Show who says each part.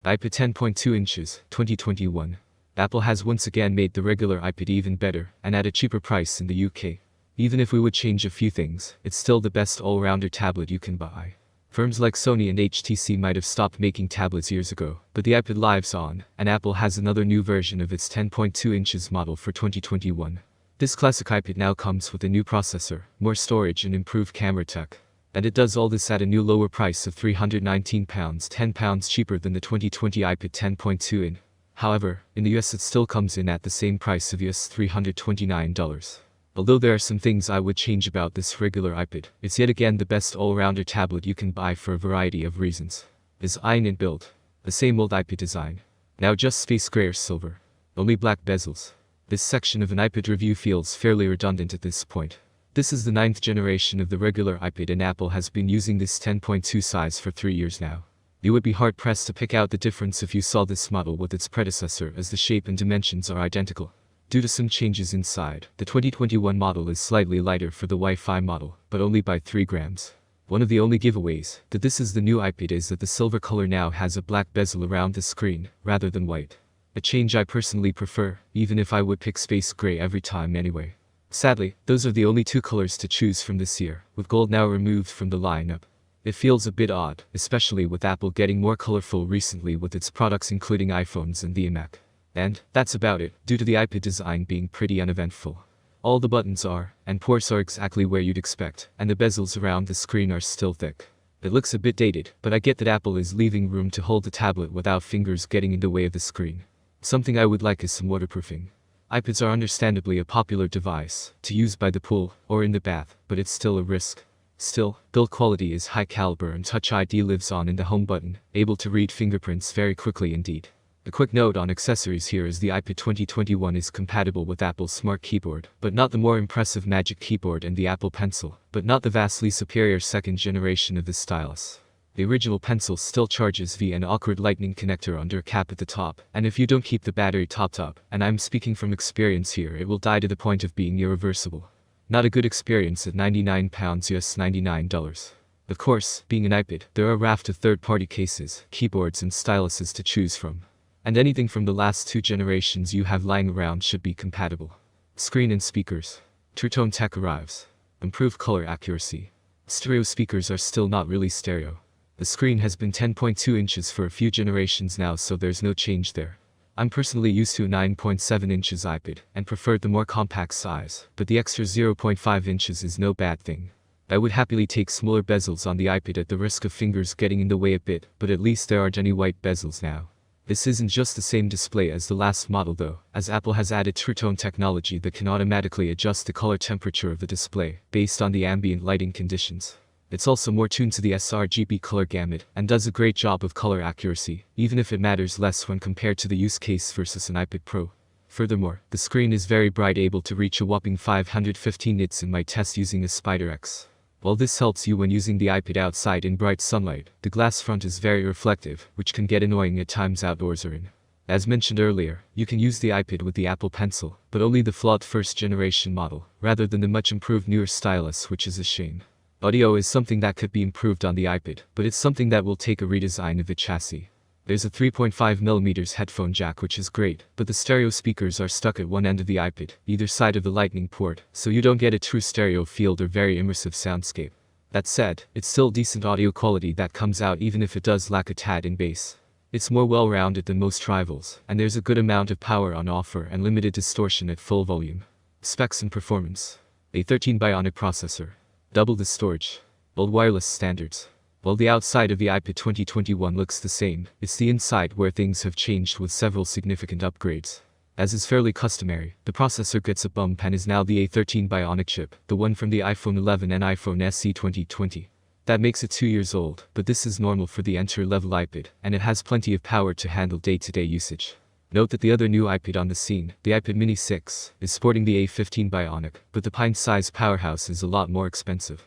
Speaker 1: iPad 10.2 inches, 2021. Apple has once again made the regular iPad even better, and at a cheaper price in the UK. Even if we would change a few things, it's still the best all-rounder tablet you can buy. Firms like Sony and HTC might have stopped making tablets years ago, but the iPad lives on, and Apple has another new version of its 10.2 inches model for 2021. This classic iPad now comes with a new processor, more storage and improved camera tech. And it does all this at a new lower price of £319, £10 cheaper than the 2020 iPad 10.2 in. However, in the US it still comes in at the same price of US $329. Although there are some things I would change about this regular iPad, it's yet again the best all-rounder tablet you can buy for a variety of reasons. Design and build. The same old iPad design. Now just space gray or silver. Only black bezels. This section of an iPad review feels fairly redundant at this point. This is the 9th generation of the regular iPad and Apple has been using this 10.2 size for 3 years now. You would be hard-pressed to pick out the difference if you saw this model with its predecessor, as the shape and dimensions are identical. Due to some changes inside, the 2021 model is slightly lighter for the Wi-Fi model, but only by 3 grams. One of the only giveaways that this is the new iPad is that the silver color now has a black bezel around the screen, rather than white. A change I personally prefer, even if I would pick space gray every time anyway. Sadly, those are the only 2 colors to choose from this year, with gold now removed from the lineup. It feels a bit odd, especially with Apple getting more colorful recently with its products including iPhones and the iMac. And that's about it, due to the iPad design being pretty uneventful. All the buttons and ports are exactly where you'd expect, and the bezels around the screen are still thick. It looks a bit dated, but I get that Apple is leaving room to hold the tablet without fingers getting in the way of the screen. Something I would like is some waterproofing. iPads are understandably a popular device to use by the pool or in the bath, but it's still a risk. Still, build quality is high caliber and Touch ID lives on in the home button, able to read fingerprints very quickly indeed. A quick note on accessories here is the iPad 2021 is compatible with Apple's Smart Keyboard, but not the more impressive Magic Keyboard and the Apple Pencil, but not the vastly superior second generation of the stylus. The original Pencil still charges via an awkward lightning connector under a cap at the top, and if you don't keep the battery topped up, and I'm speaking from experience here, it will die to the point of being irreversible. Not a good experience at £99 US $99. Of course, being an iPad, there are a raft of third-party cases, keyboards and styluses to choose from. And anything from the last 2 generations you have lying around should be compatible. Screen and speakers. True Tone tech arrives. Improved color accuracy. Stereo speakers are still not really stereo. The screen has been 10.2 inches for a few generations now, so there's no change there. I'm personally used to a 9.7 inches iPad, and preferred the more compact size, but the extra 0.5 inches is no bad thing. I would happily take smaller bezels on the iPad at the risk of fingers getting in the way a bit, but at least there aren't any white bezels now. This isn't just the same display as the last model though, as Apple has added True Tone technology that can automatically adjust the color temperature of the display, based on the ambient lighting conditions. It's also more tuned to the sRGB color gamut, and does a great job of color accuracy, even if it matters less when compared to the use case versus an iPad Pro. Furthermore, the screen is very bright, able to reach a whopping 515 nits in my test using a Spider X. While this helps you when using the iPad outside in bright sunlight, the glass front is very reflective, which can get annoying at times outdoors or in. As mentioned earlier, you can use the iPad with the Apple Pencil, but only the flawed first generation model, rather than the much improved newer stylus, which is a shame. Audio is something that could be improved on the iPad, but it's something that will take a redesign of the chassis. There's a 3.5mm headphone jack, which is great, but the stereo speakers are stuck at one end of the iPad, either side of the lightning port, so you don't get a true stereo field or very immersive soundscape. That said, it's still decent audio quality that comes out even if it does lack a tad in bass. It's more well-rounded than most rivals, and there's a good amount of power on offer and limited distortion at full volume. Specs and performance. A13 Bionic processor. Double the storage. Old wireless standards. While the outside of the iPad 2021 looks the same, it's the inside where things have changed with several significant upgrades. As is fairly customary, the processor gets a bump and is now the A13 Bionic chip, the one from the iPhone 11 and iPhone SE 2020. That makes it 2 years old, but this is normal for the entry-level iPad, and it has plenty of power to handle day-to-day usage. Note that the other new iPad on the scene, the iPad Mini 6, is sporting the A15 Bionic, but the pint-sized powerhouse is a lot more expensive.